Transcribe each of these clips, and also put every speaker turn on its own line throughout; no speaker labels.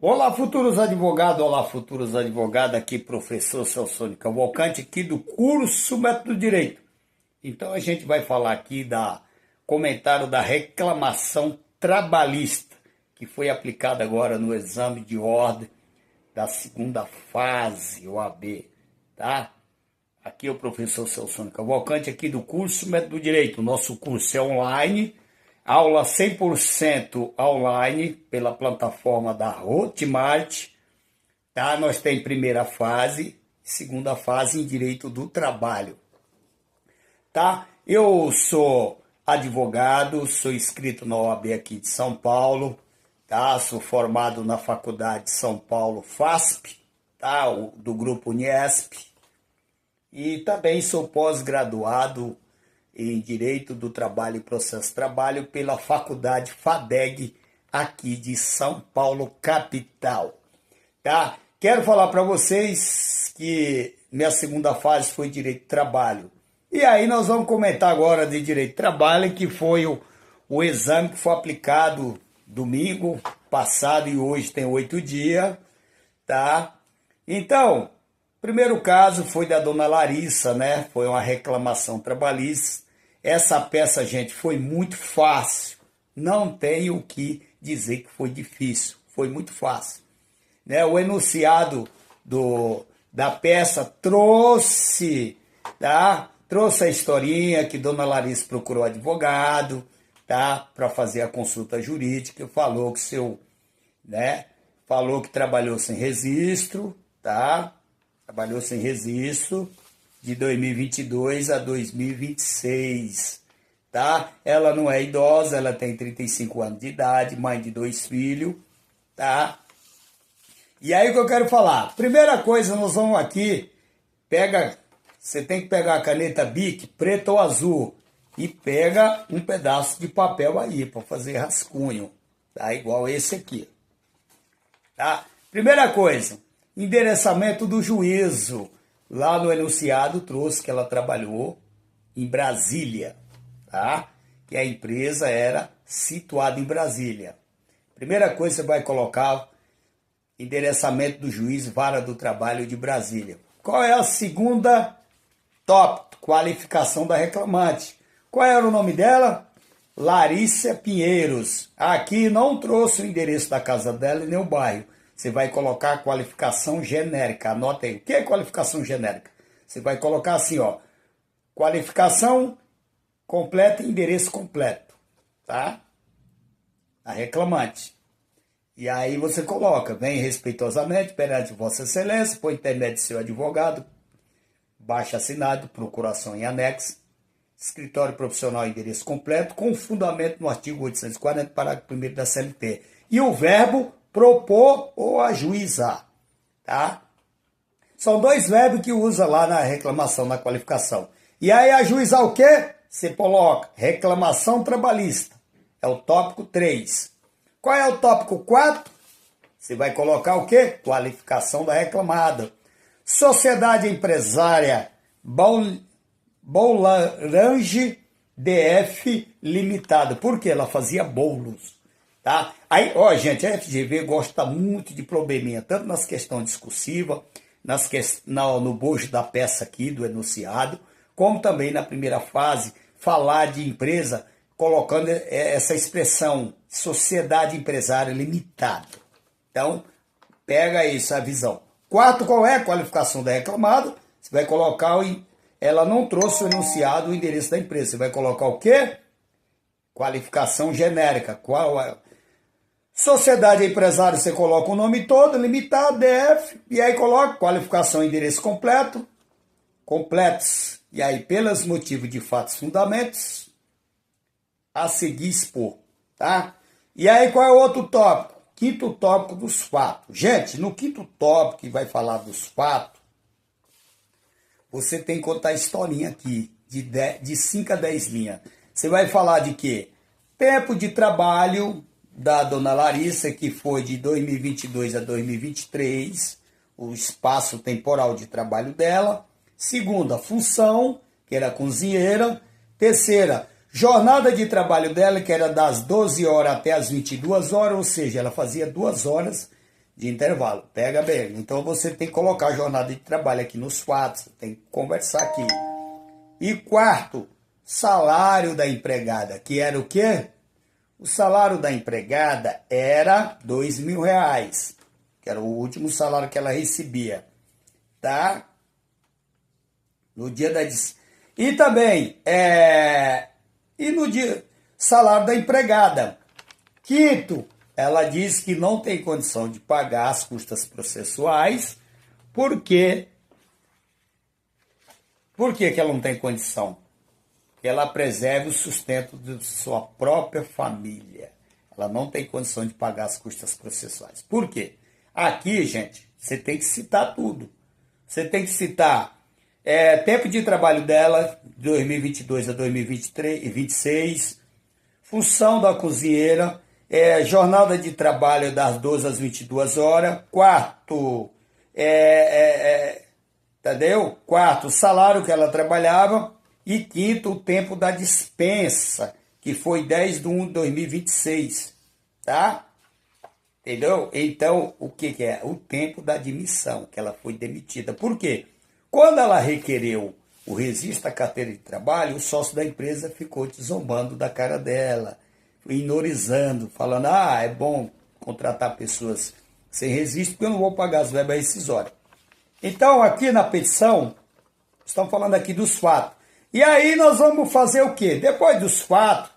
Olá, futuros advogados, olá, futuros advogados, aqui professor Celso Cavalcante, aqui do curso Método Direito. Então a gente vai falar aqui da comentário da reclamação trabalhista, que foi aplicada agora no exame de ordem da segunda fase, OAB, tá? Aqui é o professor Celso Cavalcante, aqui do curso Método Direito. O nosso curso é online, aula 100% online pela plataforma da Hotmart, tá? Nós temos primeira fase, segunda fase em direito do trabalho, tá? Eu sou advogado, sou inscrito na OAB aqui de São Paulo, tá? Sou formado na Faculdade de São Paulo, FASP, tá? Do grupo Uniesp, e também sou pós-graduado em Direito do Trabalho e Processo de Trabalho pela Faculdade FADEG aqui de São Paulo, capital, tá? Quero falar para vocês que minha segunda fase foi Direito do Trabalho. E aí nós vamos comentar agora de Direito do Trabalho, que foi o exame que foi aplicado domingo passado e hoje tem 8 dias, tá? Então, primeiro caso foi da dona Larissa, né? Foi uma reclamação trabalhista. Essa peça, gente, foi muito fácil. Não tenho o que dizer que foi difícil. Foi muito fácil, né? O enunciado da peça trouxe, tá? Trouxe a historinha que dona Larissa procurou advogado, tá? Para fazer a consulta jurídica. Falou que falou que trabalhou sem registro, tá? Trabalhou sem registro de 2022 a 2026, tá? Ela não é idosa, ela tem 35 anos de idade, mãe de 2 filhos, tá? E aí o que eu quero falar? Primeira coisa, nós vamos aqui, você tem que pegar a caneta Bic, preta ou azul, e pega um pedaço de papel aí para fazer rascunho, tá? Igual esse aqui, tá? Primeira coisa, endereçamento do juízo. Lá no enunciado trouxe que ela trabalhou em Brasília, tá? Que a empresa era situada em Brasília. Primeira coisa, você vai colocar endereçamento do juiz, vara do trabalho de Brasília. Qual é a segunda tópico? Qualificação da reclamante. Qual era o nome dela? Larissa Pinheiros. Aqui não trouxe o endereço da casa dela e nem o bairro. Você vai colocar qualificação genérica. Anota aí. O que é qualificação genérica? Você vai colocar assim, ó. Qualificação completa e endereço completo. Tá? A reclamante. E aí você coloca, vem respeitosamente perante Vossa Excelência, por intermédio de seu advogado, baixo assinado, procuração em anexo, escritório profissional e endereço completo, com fundamento no artigo 840, parágrafo 1º da CLT. E o verbo propor ou ajuizar, tá? São dois verbos que usa lá na reclamação, na qualificação. E aí ajuizar o quê? Você coloca reclamação trabalhista. É o tópico 3. Qual é o tópico 4? Você vai colocar o quê? Qualificação da reclamada. Sociedade empresária Bolarange DF Limitada. Por quê? Ela fazia bolos. Tá? Aí, ó, gente, a FGV gosta muito de probleminha, tanto nas questões discursivas, no bojo da peça aqui, do enunciado, como também na primeira fase, falar de empresa, colocando essa expressão, sociedade empresária limitada. Então, pega isso, a visão. Quarto, qual é a qualificação da reclamada? Você vai colocar, ela não trouxe o enunciado, o endereço da empresa. Você vai colocar o quê? Qualificação genérica. Qual é? Sociedade empresária, você coloca o nome todo, limitado, DF, e aí coloca qualificação, endereço completo, completos, e aí pelos motivos de fatos fundamentos, a seguir expor, tá? E aí qual é o outro tópico? Quinto tópico dos fatos. Gente, no quinto tópico que vai falar dos fatos, você tem que contar a historinha aqui, de 5 a 10 linhas. Você vai falar de quê? Tempo de trabalho da dona Larissa, que foi de 2022 a 2023, o espaço temporal de trabalho dela. Segunda, função, que era cozinheira. Terceira, jornada de trabalho dela, que era das 12 horas até as 22 horas, ou seja, ela fazia 2 horas de intervalo. Pega bem. Então você tem que colocar a jornada de trabalho aqui nos fatos, tem que conversar aqui. E quarto, salário da empregada, que era o quê? O salário da empregada era R$ 2.000, que era o último salário que ela recebia, tá? No dia da... E também, e no dia, salário da empregada. Quinto, ela diz que não tem condição de pagar as custas processuais, porque... Por que ela não tem condição? Que ela preserve o sustento de sua própria família. Ela não tem condição de pagar as custas processuais. Por quê? Aqui, gente, você tem que citar tudo. Você tem que citar tempo de trabalho dela, de 2022 a 2026, função da cozinheira, jornada de trabalho das 12 às 22 horas, quarto, entendeu? Quarto, o salário que ela trabalhava. E quinto, o tempo da dispensa, que foi 10/1/2026, tá? Entendeu? Então, o que é? O tempo da admissão, que ela foi demitida. Por quê? Quando ela requereu o registro da carteira de trabalho, o sócio da empresa ficou te zombando da cara dela, inorizando, falando, é bom contratar pessoas sem registro, porque eu não vou pagar as verbas rescisórias. Então, aqui na petição, estamos falando aqui dos fatos. E aí nós vamos fazer o quê? Depois dos fatos,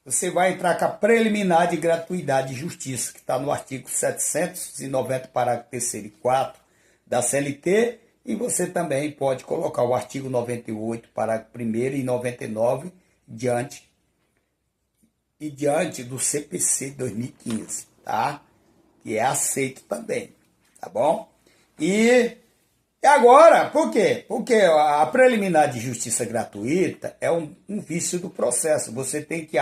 você vai entrar com a preliminar de gratuidade e justiça, que está no artigo 790, parágrafo 3º e 4 da CLT, e você também pode colocar o artigo 98, parágrafo 1º e 99, diante do CPC 2015, tá? Que é aceito também, tá bom? E agora, por quê? Porque a preliminar de justiça gratuita é um vício do processo. Você tem que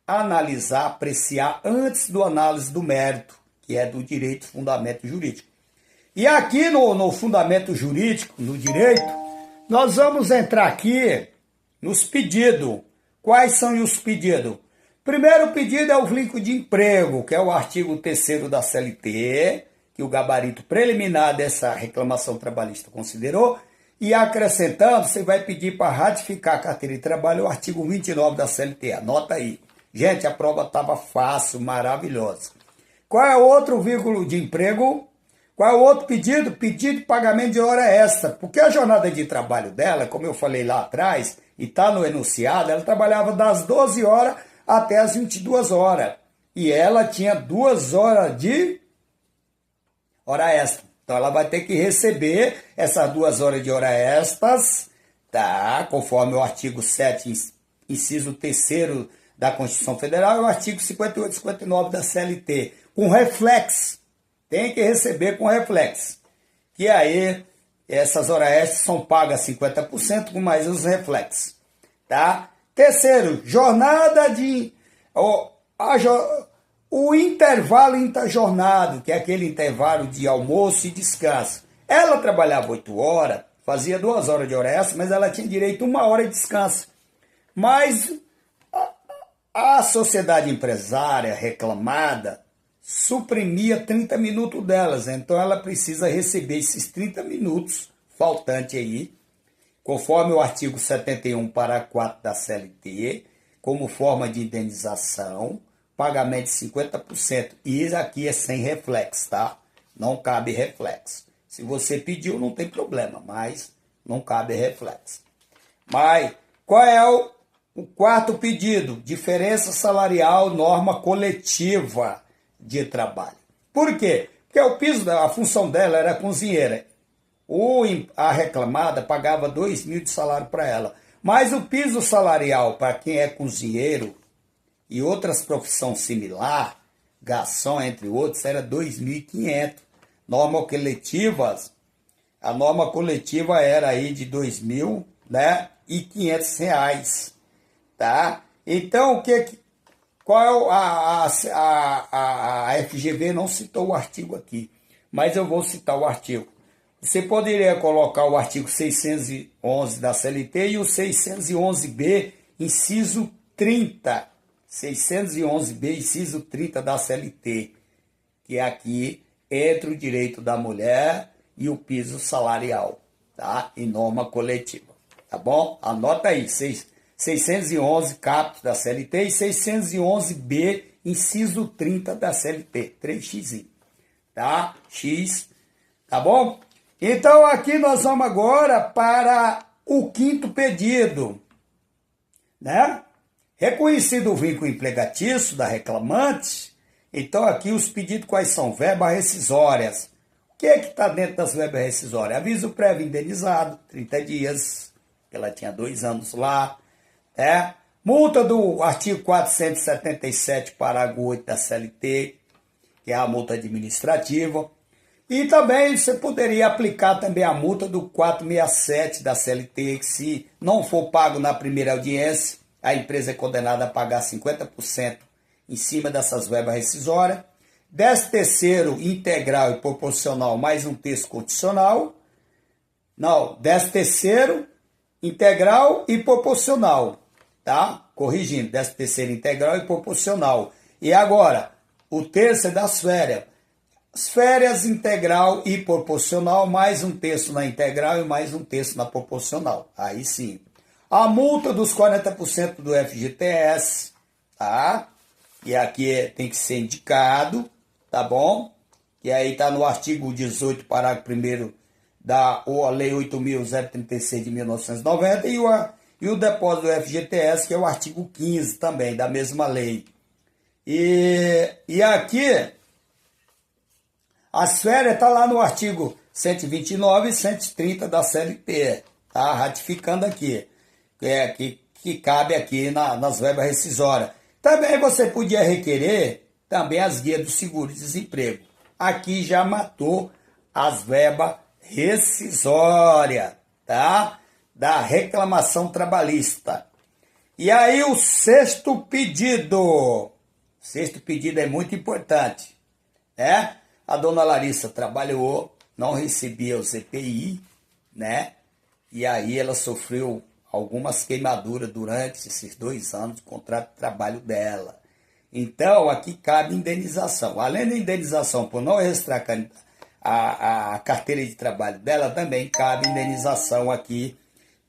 analisar, apreciar antes do análise do mérito, que é do direito fundamento jurídico. E aqui no fundamento jurídico, no direito, nós vamos entrar aqui nos pedidos. Quais são os pedidos? Primeiro pedido é o vínculo de emprego, que é o artigo 3º da CLT, que o gabarito preliminar dessa reclamação trabalhista considerou, e acrescentando, você vai pedir para ratificar a carteira de trabalho o artigo 29 da CLT. Anota aí. Gente, a prova estava fácil, maravilhosa. Qual é o outro vínculo de emprego? Qual é o outro pedido? Pedido de pagamento de hora extra. Porque a jornada de trabalho dela, como eu falei lá atrás, e está no enunciado, ela trabalhava das 12 horas até as 22 horas. E ela tinha 2 horas de hora extra. Então ela vai ter que receber essas 2 horas de hora extras, tá? Conforme o artigo 7, inciso 3º da Constituição Federal e o artigo 58 e 59 da CLT. Com reflexo. Tem que receber com reflexo. Que aí essas horas extras são pagas 50% com mais os reflexos. Tá? Terceiro, jornada de... O intervalo interjornado, que é aquele intervalo de almoço e descanso. Ela trabalhava 8 horas, fazia 2 horas de hora extra, mas ela tinha direito a 1 hora de descanso. Mas a sociedade empresária reclamada suprimia 30 minutos delas. Então ela precisa receber esses 30 minutos faltante aí, conforme o artigo 71, parágrafo 4 da CLT, como forma de indenização, pagamento de 50%. E isso aqui é sem reflexo, tá? Não cabe reflexo. Se você pediu, não tem problema, mas não cabe reflexo. Mas qual é o quarto pedido? Diferença salarial, norma coletiva de trabalho. Por quê? Porque o piso, a função dela era cozinheira. A reclamada pagava 2 mil de salário para ela. Mas o piso salarial para quem é cozinheiro e outras profissões similares, garçom, entre outros, era 2.500. Norma coletivas, a norma coletiva era aí de 2.000, né, e R$ 500, tá? Então, qual a FGV não citou o artigo aqui, mas eu vou citar o artigo. Você poderia colocar o artigo 611 da CLT e o 611B, inciso 30, 611B, inciso 30 da CLT, que é aqui entre o direito da mulher e o piso salarial, tá? E norma coletiva, tá bom? Anota aí, 611 caput da CLT e 611B, inciso 30 da CLT, 3x, tá? X, tá bom? Então aqui nós vamos agora para o quinto pedido, né? Reconhecido o vínculo empregatício da reclamante, então aqui os pedidos quais são? Verbas rescisórias. O que é que está dentro das verbas rescisórias? Aviso prévio indenizado, 30 dias, ela tinha 2 anos lá, né? Multa do artigo 477, parágrafo 8 da CLT, que é a multa administrativa. E também você poderia aplicar também a multa do 467 da CLT, que se não for pago na primeira audiência, a empresa é condenada a pagar 50% em cima dessas verbas rescisórias. 13º integral e proporcional mais um terço condicional. Não, 13º integral e proporcional, tá? Corrigindo, 13º integral e proporcional. E agora, o terço é das férias. As férias integral e proporcional, mais um terço na integral e mais um terço na proporcional. Aí sim. A multa dos 40% do FGTS, tá? E aqui tem que ser indicado, tá bom? E aí tá no artigo 18, parágrafo 1º da Lei 8.036 de 1990 e o depósito do FGTS, que é o artigo 15 também, da mesma lei. E aqui, as férias tá lá no artigo 129 e 130 da CLT, tá? Ratificando aqui. Que cabe aqui nas verbas rescisórias. Também você podia requerer também as guias do seguro-desemprego. Aqui já matou as verbas rescisórias, tá? Da reclamação trabalhista. E aí o sexto pedido. O sexto pedido é muito importante, né? A dona Larissa trabalhou, não recebia o CPI, né? E aí ela sofreu algumas queimaduras durante esses 2 anos do contrato de trabalho dela. Então, aqui cabe indenização. Além da indenização por não registrar a carteira de trabalho dela, também cabe indenização aqui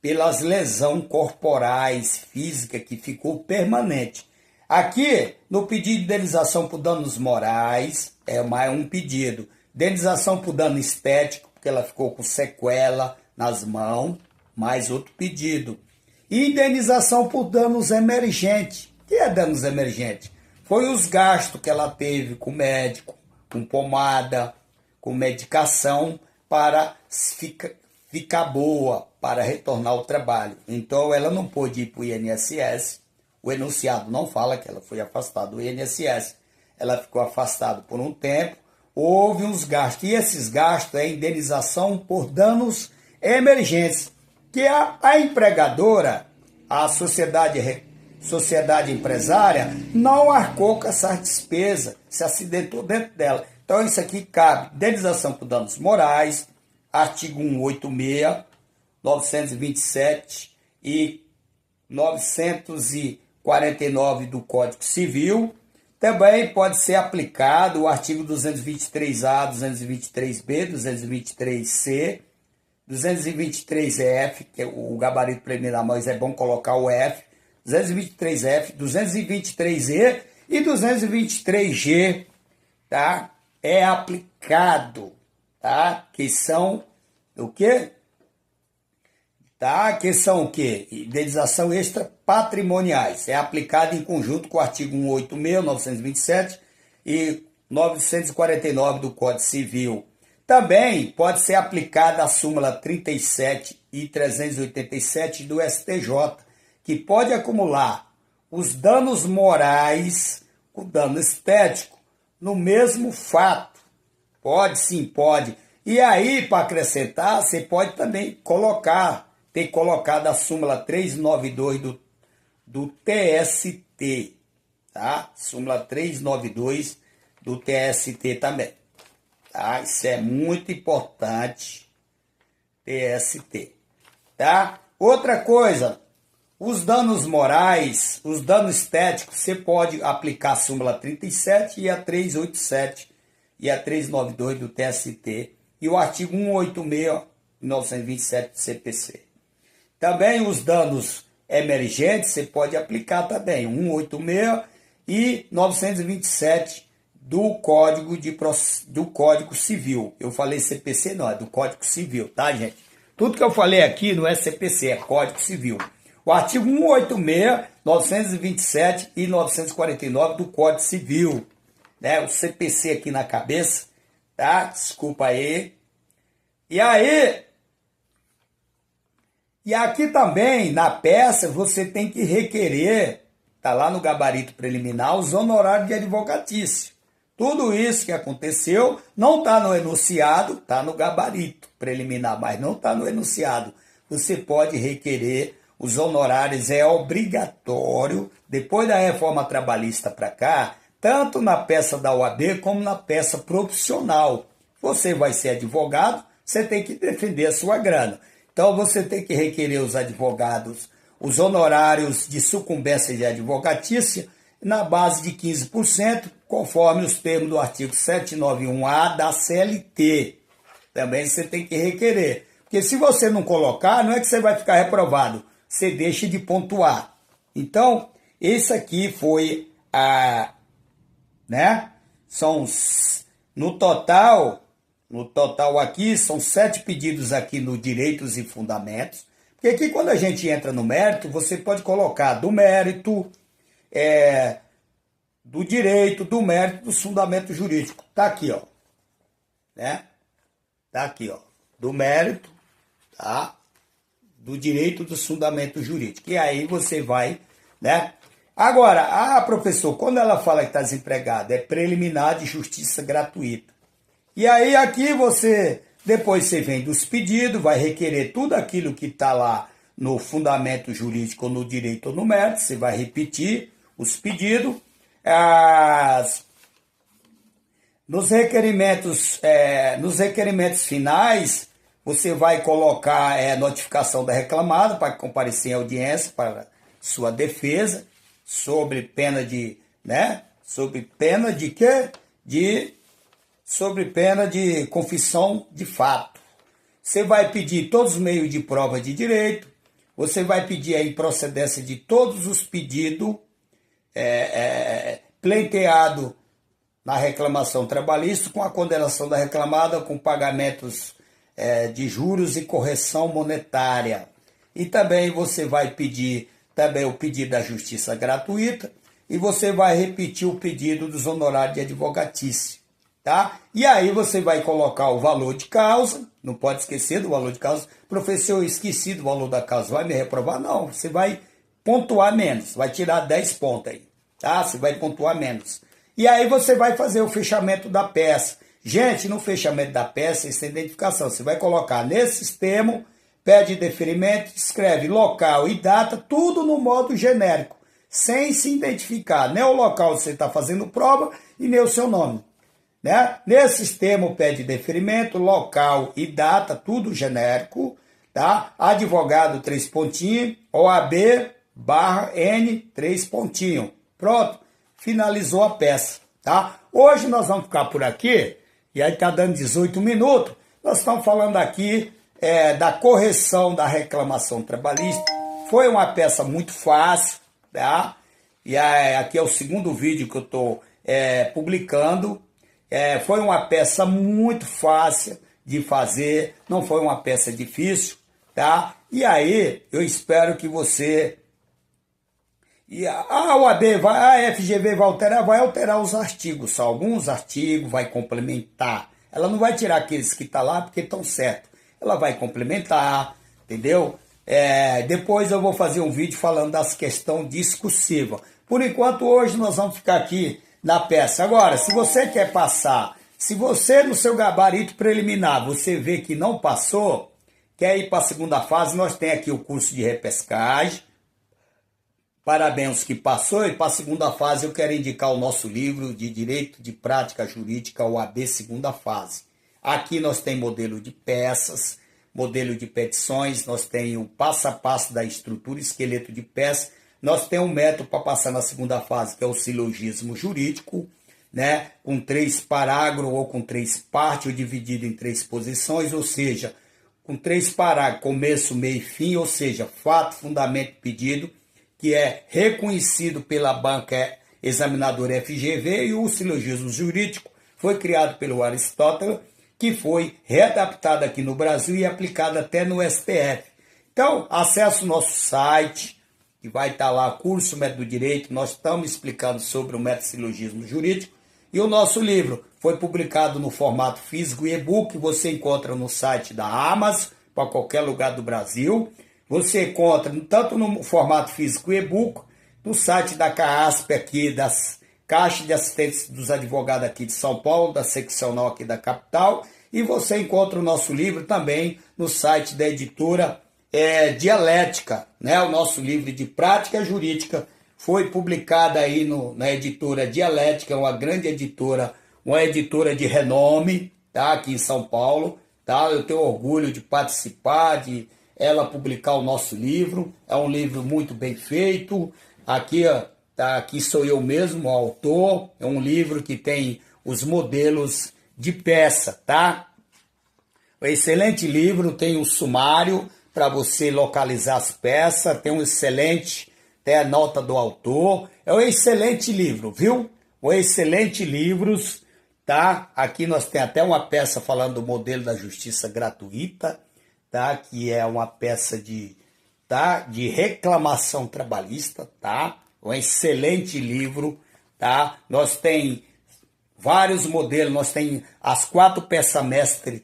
pelas lesões corporais, física, que ficou permanente. Aqui, no pedido de indenização por danos morais, é mais um pedido. Indenização por dano estético, porque ela ficou com sequela nas mãos, mais outro pedido. E indenização por danos emergentes. O que é danos emergentes? Foi os gastos que ela teve com médico, com pomada, com medicação para ficar boa, para retornar ao trabalho. Então ela não pôde ir para o INSS. O enunciado não fala que ela foi afastada do INSS. Ela ficou afastada por um tempo. Houve uns gastos. E esses gastos é indenização por danos emergentes, que a empregadora, a sociedade empresária, não arcou com essas despesas, se acidentou dentro dela. Então isso aqui cabe indenização por danos morais, artigo 186, 927 e 949 do Código Civil. Também pode ser aplicado o artigo 223A, 223B, 223C, 223F, que é o gabarito preliminar, mas é bom colocar o F, 223F, 223E e 223G, tá? É aplicado, tá? Que são o quê? Tá? Que são o quê? Indenização extra patrimoniais. É aplicado em conjunto com o artigo 186, 927 e 949 do Código Civil. Também pode ser aplicada a súmula 37 e 387 do STJ, que pode acumular os danos morais com o dano estético no mesmo fato. Pode, sim, pode. E aí, para acrescentar, você pode também ter colocado a súmula 392 do TST, tá? Súmula 392 do TST também. Tá? Isso é muito importante, TST, tá? Outra coisa, Os danos morais, os danos estéticos, você pode aplicar a súmula 37 e a 387 e a 392 do TST e o artigo 186 de 1927 do CPC. Também os danos emergentes, você pode aplicar também 186 e 927 do Código Civil. Eu falei CPC, não, é do Código Civil, tá, gente? Tudo que eu falei aqui não é CPC, é Código Civil. O artigo 186, 927 e 949 do Código Civil. Né? O CPC aqui na cabeça, tá? Desculpa aí. E aqui também, na peça, você tem que requerer, tá lá no gabarito preliminar, os honorários de advocatício. Tudo isso que aconteceu não está no enunciado, está no gabarito preliminar, mas não está no enunciado. Você pode requerer os honorários, é obrigatório, depois da reforma trabalhista para cá, tanto na peça da OAB como na peça profissional. Você vai ser advogado, você tem que defender a sua grana. Então você tem que requerer os advogados, os honorários de sucumbência de advocatícia, na base de 15%, conforme os termos do artigo 791A da CLT. Também você tem que requerer. Porque se você não colocar, não é que você vai ficar reprovado, você deixa de pontuar. Então, esse aqui foi no total aqui, são 7 pedidos aqui no Direitos e Fundamentos. Porque aqui quando a gente entra no mérito, você pode colocar do mérito, do direito, do mérito, do fundamento jurídico. Tá aqui, ó. Né? Tá aqui, ó. Do mérito, tá? Do direito, do fundamento jurídico. E aí você vai, né? Agora, professor, quando ela fala que está desempregado, é preliminar de justiça gratuita. E aí aqui depois você vem dos pedidos, vai requerer tudo aquilo que está lá no fundamento jurídico, ou no direito ou no mérito, você vai repetir os pedidos. Nos requerimentos finais, você vai colocar notificação da reclamada para comparecer em audiência para sua defesa, sobre pena de, né? Sobre pena de quê? Sobre pena de confissão de fato. Você vai pedir todos os meios de prova de direito, você vai pedir a improcedência de todos os pedidos pleiteado na reclamação trabalhista, com a condenação da reclamada, com pagamentos de juros e correção monetária. E também você vai pedir também o pedido da justiça gratuita e você vai repetir o pedido dos honorários de advocatício, tá? E aí você vai colocar o valor de causa, não pode esquecer do valor de causa. Professor, eu esqueci do valor da causa, vai me reprovar? Não, você vai pontuar menos, vai tirar 10 pontos aí, tá? Você vai pontuar menos. E aí você vai fazer o fechamento da peça. Gente, no fechamento da peça, essa identificação, você vai colocar nesses termos, pede deferimento, escreve local e data, tudo no modo genérico, sem se identificar, nem o local que você está fazendo prova e nem o seu nome. Né? Nesses termos, pede deferimento, local e data, tudo genérico, tá? Advogado, 3 pontinhos, OAB/N, 3 pontinhos. Pronto, finalizou a peça, tá? Hoje nós vamos ficar por aqui, e aí tá dando 18 minutos, nós estamos falando aqui da correção da reclamação trabalhista. Foi uma peça muito fácil, tá? E aqui é o segundo vídeo que eu estou publicando. Foi uma peça muito fácil de fazer, não foi uma peça difícil, tá? E aí, eu espero que você... a OAB, a FGV vai alterar os artigos, só alguns artigos, vai complementar. Ela não vai tirar aqueles que estão lá porque estão certos. Ela vai complementar, entendeu? Depois eu vou fazer um vídeo falando das questões discursivas. Por enquanto, hoje nós vamos ficar aqui na peça. Agora, se você quer passar, se você no seu gabarito preliminar, você vê que não passou, quer ir para a segunda fase, nós temos aqui o curso de repescagem. Parabéns que passou, e para a segunda fase eu quero indicar o nosso livro de Direito de Prática Jurídica, OAB segunda fase. Aqui nós temos modelo de peças, modelo de petições, nós temos o passo a passo da estrutura, esqueleto de peça, nós temos um método para passar na segunda fase, que é o silogismo jurídico, né, com 3 parágrafos ou com 3 partes, ou dividido em 3 posições, ou seja, com 3 parágrafos, começo, meio e fim, ou seja, fato, fundamento, pedido, que é reconhecido pela banca examinadora FGV, e o silogismo jurídico foi criado pelo Aristóteles, que foi readaptado aqui no Brasil e aplicado até no STF. Então, acesse o nosso site, que vai estar lá, curso Método do Direito, nós estamos explicando sobre o método silogismo jurídico, e o nosso livro foi publicado no formato físico e e-book, você encontra no site da Amazon, para qualquer lugar do Brasil, você encontra tanto no formato físico e e-book, no site da CAASP aqui, das Caixa de Assistentes dos Advogados aqui de São Paulo, da seccional aqui da capital, e você encontra o nosso livro também no site da editora Dialética, né? O nosso livro de prática jurídica foi publicado aí na editora Dialética, uma grande editora, uma editora de renome, tá? Aqui em São Paulo, tá? Eu tenho orgulho de participar, de ela publicar o nosso livro, é um livro muito bem feito, aqui, tá? Aqui sou eu mesmo, o autor, é um livro que tem os modelos de peça, tá? Um excelente livro, tem um sumário para você localizar as peças, tem um excelente, tem a nota do autor, é um excelente livro, viu? Um excelente livro, tá? Aqui nós temos até uma peça falando do modelo da justiça gratuita, tá? Que é uma peça de reclamação trabalhista, tá? Um excelente livro, tá? Nós tem vários modelos, nós tem as 4 peças mestres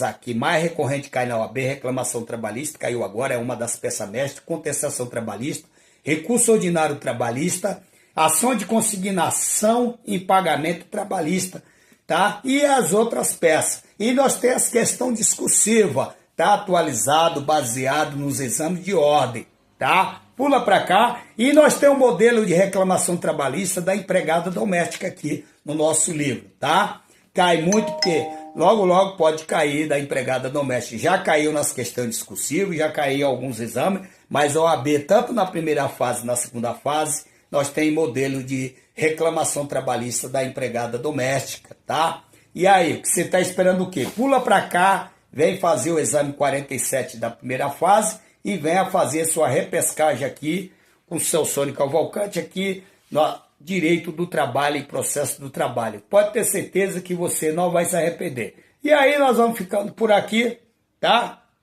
aqui, mais recorrente cai na OAB, reclamação trabalhista, caiu agora, é uma das peças mestres, contestação trabalhista, recurso ordinário trabalhista, ação de consignação em pagamento trabalhista, tá? E as outras peças. E nós temos a questão discursiva, tá? Atualizado, baseado nos exames de ordem, tá? Pula para cá e nós temos o modelo de reclamação trabalhista da empregada doméstica aqui no nosso livro, tá? Cai muito porque logo pode cair da empregada doméstica. Já caiu nas questões discursivas, já caiu em alguns exames, mas a OAB, tanto na primeira fase e na segunda fase, nós temos modelo de reclamação trabalhista da empregada doméstica, tá? E aí, você está esperando o quê? Pula para cá, vem fazer o exame 47 da primeira fase e venha fazer sua repescagem aqui com o seu Sônia Cavalcante aqui no Direito do Trabalho e Processo do Trabalho. Pode ter certeza que você não vai se arrepender. E aí nós vamos ficando por aqui, tá?